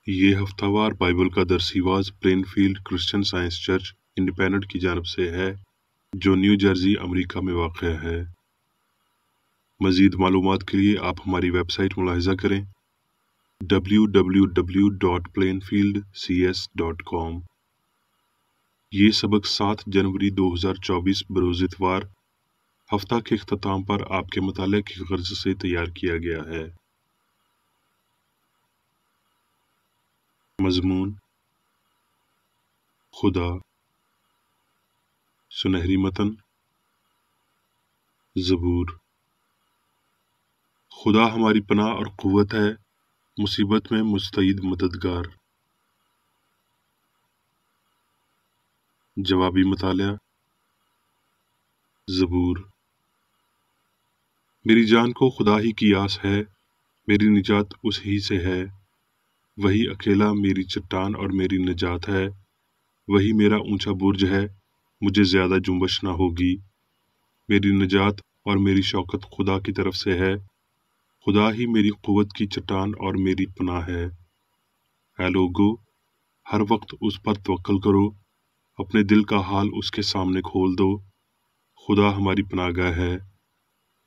یہ ہفتہ وار بائبل کا درسی was Plainfield Christian Science Church Independent کی جانب سے ہے جو نیو جرسی امریکہ میں واقع ہے۔ مزید معلومات کے لیے آپ ہماری ویب سائٹ ملاحظہ کریں www.plainfieldcs.com۔ یہ سبق 7 جنوری 2024 بروز اتوار ہفتہ کے اختتام پر آپ کے مطالعہ کی غرض سے تیار کیا گیا ہے۔ مضمون: خدا۔ سنہری متن: زبور۔ خدا ہماری پناہ اور قوت ہے، مصیبت میں مستعد مددگار۔ جوابی مطالعہ۔ زبور۔ میری جان کو خدا ہی کی آس ہے، میری نجات اس ہی سے ہے۔ وہی اکیلا میری چٹان اور میری نجات ہے، وہی میرا اونچا برج ہے، مجھے زیادہ جنبش نہ ہوگی۔ میری نجات اور میری شوکت خدا کی طرف سے ہے، خدا ہی میری قوت کی چٹان اور میری پناہ ہے۔ اے لوگو، ہر وقت اس پر توکل کرو، اپنے دل کا حال اس کے سامنے کھول دو۔ خدا ہماری پناہ گاہ ہے۔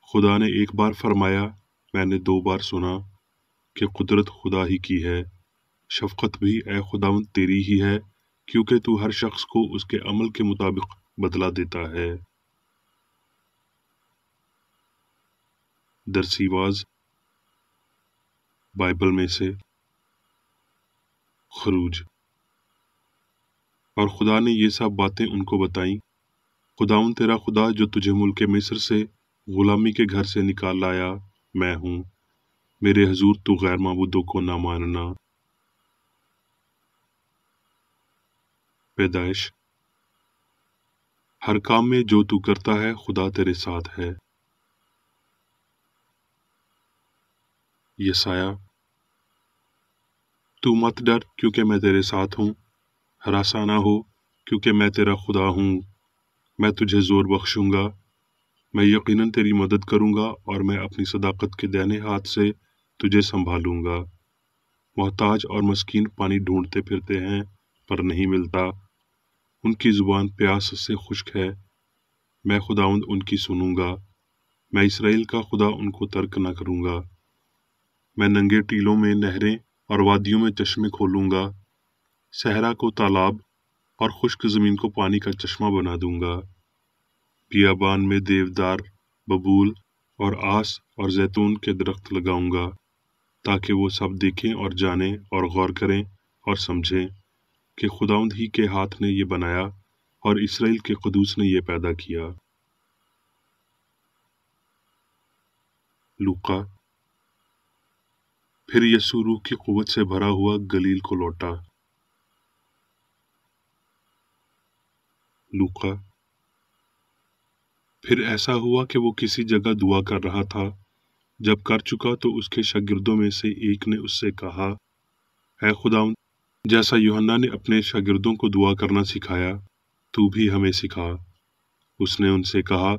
خدا نے ایک بار فرمایا، میں نے 2 بار سنا کہ قدرت خدا ہی کی ہے، شفقت بھی اے خداوند تیری ہی ہے، کیونکہ تو ہر شخص کو اس کے عمل کے مطابق بدلہ دیتا ہے۔ درسی واز بائبل میں سے خروج۔ اور خدا نے یہ سب باتیں ان کو بتائیں، خداوند تیرا خدا جو تجھے ملک مصر سے غلامی کے گھر سے نکال لایا میں ہوں، میرے حضور تو غیر معبودوں کو نہ ماننا۔ پیدائش۔ ہر کام میں جو تو کرتا ہے خدا تیرے ساتھ ہے۔ یسایہ۔ تو مت ڈر کیونکہ میں تیرے ساتھ ہوں، ہراساں نہ ہو کیونکہ میں تیرا خدا ہوں، میں تجھے زور بخشوں گا، میں یقیناً تیری مدد کروں گا اور میں اپنی صداقت کے دائنے ہاتھ سے تجھے سنبھالوں گا۔ محتاج اور مسکین پانی ڈھونڈتے پھرتے ہیں پر نہیں ملتا، ان کی زبان پیاس سے خشک ہے، میں خداوند ان کی سنوں گا، میں اسرائیل کا خدا ان کو ترک نہ کروں گا۔ میں ننگے ٹیلوں میں نہریں اور وادیوں میں چشمے کھولوں گا، صحرا کو تالاب اور خشک زمین کو پانی کا چشمہ بنا دوں گا۔ بیابان میں دیودار، ببول اور آس اور زیتون کے درخت لگاؤں گا، تاکہ وہ سب دیکھیں اور جانیں اور غور کریں اور سمجھیں کہ خداوند ہی کے ہاتھ نے یہ بنایا اور اسرائیل کے قدوس نے یہ پیدا کیا۔ لوقا۔ پھر یسوع روح کی قوت سے بھرا ہوا گلیل کو لوٹا۔ لوقا۔ پھر ایسا ہوا کہ وہ کسی جگہ دعا کر رہا تھا، جب کر چکا تو اس کے شاگردوں میں سے ایک نے اس سے کہا، اے خداوند، جیسا یوحنا نے اپنے شاگردوں کو دعا کرنا سکھایا، تو بھی ہمیں سکھا۔ اس نے ان سے کہا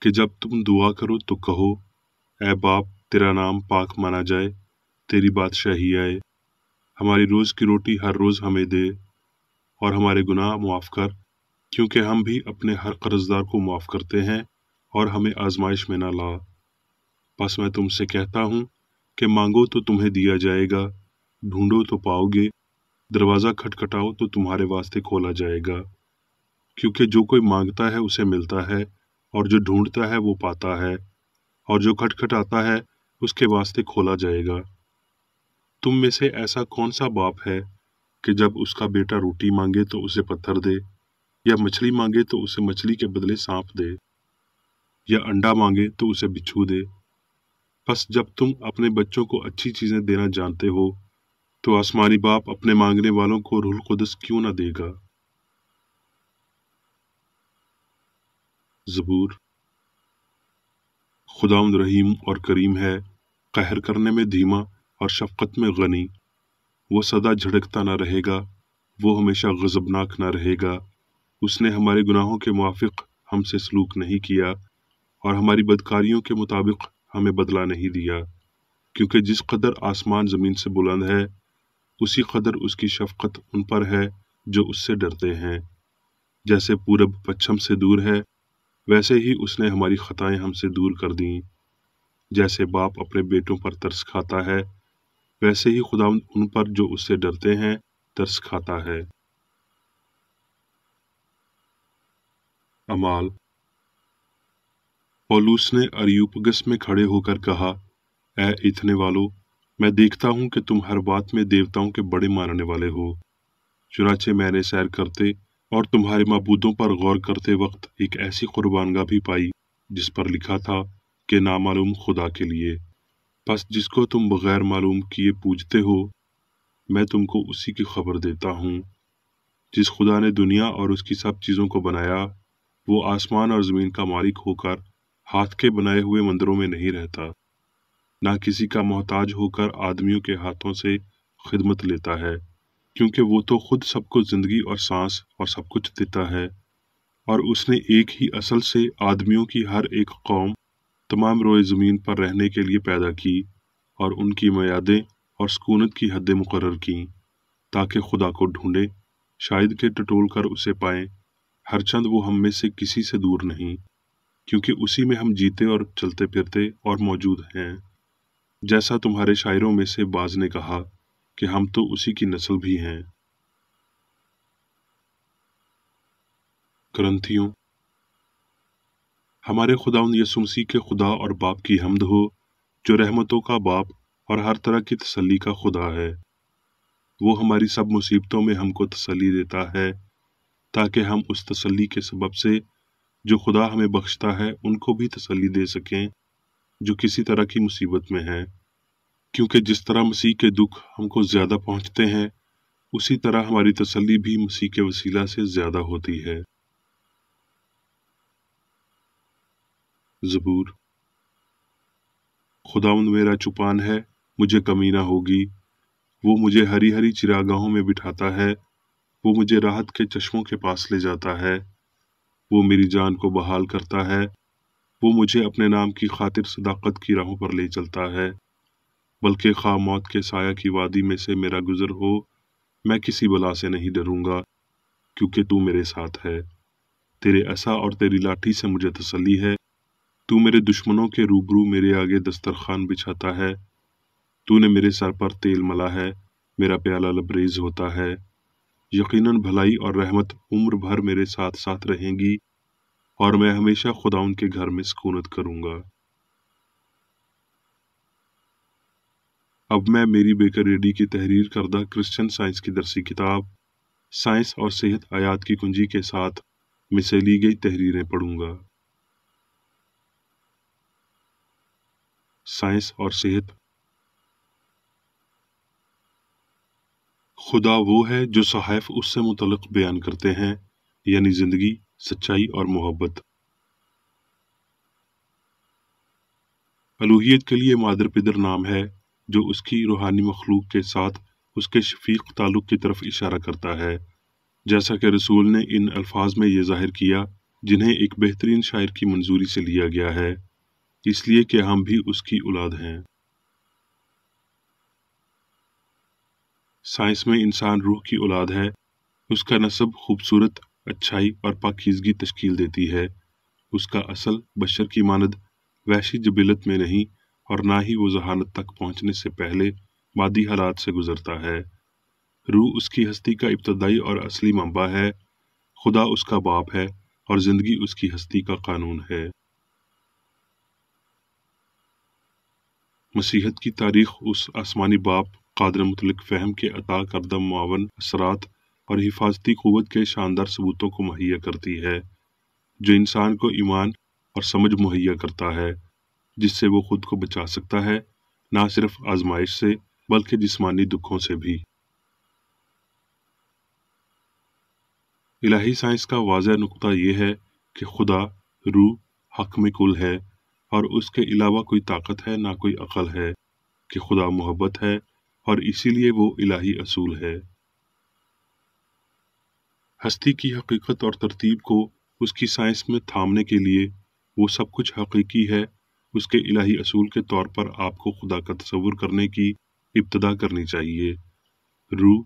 کہ جب تم دعا کرو تو کہو، اے باپ، تیرا نام پاک مانا جائے، تیری بادشاہی آئے، ہماری روز کی روٹی ہر روز ہمیں دے، اور ہمارے گناہ معاف کر، کیونکہ ہم بھی اپنے ہر قرضدار کو معاف کرتے ہیں، اور ہمیں آزمائش میں نہ لا۔ بس میں تم سے کہتا ہوں کہ مانگو تو تمہیں دیا جائے گا، ڈھونڈو تو پاؤ گے، دروازہ کھٹکھٹاؤ تو تمہارے واسطے کھولا جائے گا۔ کیونکہ جو کوئی مانگتا ہے اسے ملتا ہے، اور جو ڈھونڈتا ہے وہ پاتا ہے، اور جو کھٹکھٹاتا ہے اس کے واسطے کھولا جائے گا۔ تم میں سے ایسا کون سا باپ ہے کہ جب اس کا بیٹا روٹی مانگے تو اسے پتھر دے، یا مچھلی مانگے تو اسے مچھلی کے بدلے سانپ دے، یا انڈا مانگے تو اسے بچھو دے؟ بس جب تم اپنے بچوں کو اچھی چیزیں دینا جانتے ہو تو آسمانی باپ اپنے مانگنے والوں کو روح القدس کیوں نہ دے گا۔ زبور۔ خداوند رحیم اور کریم ہے، قہر کرنے میں دھیما اور شفقت میں غنی، وہ سدا جھڑکتا نہ رہے گا، وہ ہمیشہ غضبناک نہ رہے گا۔ اس نے ہمارے گناہوں کے موافق ہم سے سلوک نہیں کیا، اور ہماری بدکاریوں کے مطابق ہمیں بدلہ نہیں دیا، کیونکہ جس قدر آسمان زمین سے بلند ہے اسی قدر اس کی شفقت ان پر ہے جو اس سے ڈرتے ہیں۔ جیسے پورب پچھم سے دور ہے، ویسے ہی اس نے ہماری خطائیں ہم سے دور کر دیں۔ جیسے باپ اپنے بیٹوں پر ترس کھاتا ہے، ویسے ہی خداوند ان پر جو اس سے ڈرتے ہیں ترس کھاتا ہے۔ اعمال۔ پولوس نے اریوپگس میں کھڑے ہو کر کہا، اے اتنے والو، میں دیکھتا ہوں کہ تم ہر بات میں دیوتاؤں کے بڑے ماننے والے ہو۔ چنانچہ میں نے سیر کرتے اور تمہارے معبودوں پر غور کرتے وقت ایک ایسی قربانگاہ بھی پائی جس پر لکھا تھا کہ نامعلوم خدا کے لیے۔ پس جس کو تم بغیر معلوم کیے پوجتے ہو، میں تم کو اسی کی خبر دیتا ہوں۔ جس خدا نے دنیا اور اس کی سب چیزوں کو بنایا، وہ آسمان اور زمین کا مالک ہو کر ہاتھ کے بنائے ہوئے مندروں میں نہیں رہتا، نہ کسی کا محتاج ہو کر آدمیوں کے ہاتھوں سے خدمت لیتا ہے، کیونکہ وہ تو خود سب کو زندگی اور سانس اور سب کچھ دیتا ہے۔ اور اس نے ایک ہی اصل سے آدمیوں کی ہر ایک قوم تمام روئے زمین پر رہنے کے لیے پیدا کی، اور ان کی میادیں اور سکونت کی حدیں مقرر کیں، تاکہ خدا کو ڈھونڈیں، شاید کہ ٹٹول کر اسے پائیں، ہرچند وہ ہم میں سے کسی سے دور نہیں، کیونکہ اسی میں ہم جیتے اور چلتے پھرتے اور موجود ہیں۔ جیسا تمہارے شاعروں میں سے بعض نے کہا کہ ہم تو اسی کی نسل بھی ہیں۔ کرنتھیوں۔ ہمارے خداوند یسوع مسیح کے خدا اور باپ کی حمد ہو، جو رحمتوں کا باپ اور ہر طرح کی تسلی کا خدا ہے۔ وہ ہماری سب مصیبتوں میں ہم کو تسلی دیتا ہے، تاکہ ہم اس تسلی کے سبب سے جو خدا ہمیں بخشتا ہے ان کو بھی تسلی دے سکیں جو کسی طرح کی مصیبت میں ہیں، کیونکہ جس طرح مسیح کے دکھ ہم کو زیادہ پہنچتے ہیں، اسی طرح ہماری تسلی بھی مسیح کے وسیلہ سے زیادہ ہوتی ہے۔ زبور۔ خداوند میرا چوپان ہے، مجھے کمی نہ ہوگی۔ وہ مجھے ہری ہری چراگاہوں میں بٹھاتا ہے، وہ مجھے راحت کے چشموں کے پاس لے جاتا ہے۔ وہ میری جان کو بحال کرتا ہے، وہ مجھے اپنے نام کی خاطر صداقت کی راہوں پر لے چلتا ہے۔ بلکہ خواہ موت کے سایہ کی وادی میں سے میرا گزر ہو، میں کسی بلا سے نہیں ڈروں گا، کیونکہ تو میرے ساتھ ہے۔ تیرے عصا اور تیری لاٹھی سے مجھے تسلی ہے۔ تو میرے دشمنوں کے روبرو میرے آگے دسترخوان بچھاتا ہے۔ تو نے میرے سر پر تیل ملا ہے، میرا پیالہ لبریز ہوتا ہے۔ یقیناً بھلائی اور رحمت عمر بھر میرے ساتھ ساتھ رہیں گی، اور میں ہمیشہ خداوند کے گھر میں سکونت کروں گا۔ اب میں میری بیکر ریڈی کی تحریر کردہ کرسچن سائنس کی درسی کتاب سائنس اور صحت آیات کی کنجی کے ساتھ میں سے لی گئی تحریریں پڑھوں گا۔ سائنس اور صحت۔ خدا وہ ہے جو صحائف اس سے متعلق بیان کرتے ہیں، یعنی زندگی، سچائی اور محبت۔ الوہیت کے لیے مادر پدر نام ہے جو اس کی روحانی مخلوق کے ساتھ اس کے شفیق تعلق کی طرف اشارہ کرتا ہے، جیسا کہ رسول نے ان الفاظ میں یہ ظاہر کیا جنہیں ایک بہترین شاعر کی منظوری سے لیا گیا ہے، اس لیے کہ ہم بھی اس کی اولاد ہیں۔ سائنس میں انسان روح کی اولاد ہے، اس کا نسب خوبصورت، اچھائی اور پاکیزگی تشکیل دیتی ہے۔ اس کا اصل بشر کی مانند وحشی جبلت میں نہیں، اور نہ ہی وہ ذہانت تک پہنچنے سے پہلے مادی حالات سے گزرتا ہے۔ روح اس کی ہستی کا ابتدائی اور اصلی منبع ہے، خدا اس کا باپ ہے، اور زندگی اس کی ہستی کا قانون ہے۔ مسیحت کی تاریخ اس آسمانی باپ قادر مطلق فہم کے عطا کردہ معاون اثرات اور حفاظتی قوت کے شاندار ثبوتوں کو مہیا کرتی ہے، جو انسان کو ایمان اور سمجھ مہیا کرتا ہے، جس سے وہ خود کو بچا سکتا ہے، نہ صرف آزمائش سے بلکہ جسمانی دکھوں سے بھی۔ الہی سائنس کا واضح نقطہ یہ ہے کہ خدا روح حکم کل ہے، اور اس کے علاوہ کوئی طاقت ہے نہ کوئی عقل ہے، کہ خدا محبت ہے، اور اسی لیے وہ الہی اصول ہے۔ ہستی کی حقیقت اور ترتیب کو اس کی سائنس میں تھامنے کے لیے وہ سب کچھ حقیقی ہے، اس کے الہی اصول کے طور پر آپ کو خدا کا تصور کرنے کی ابتدا کرنی چاہیے۔ روح,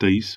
23।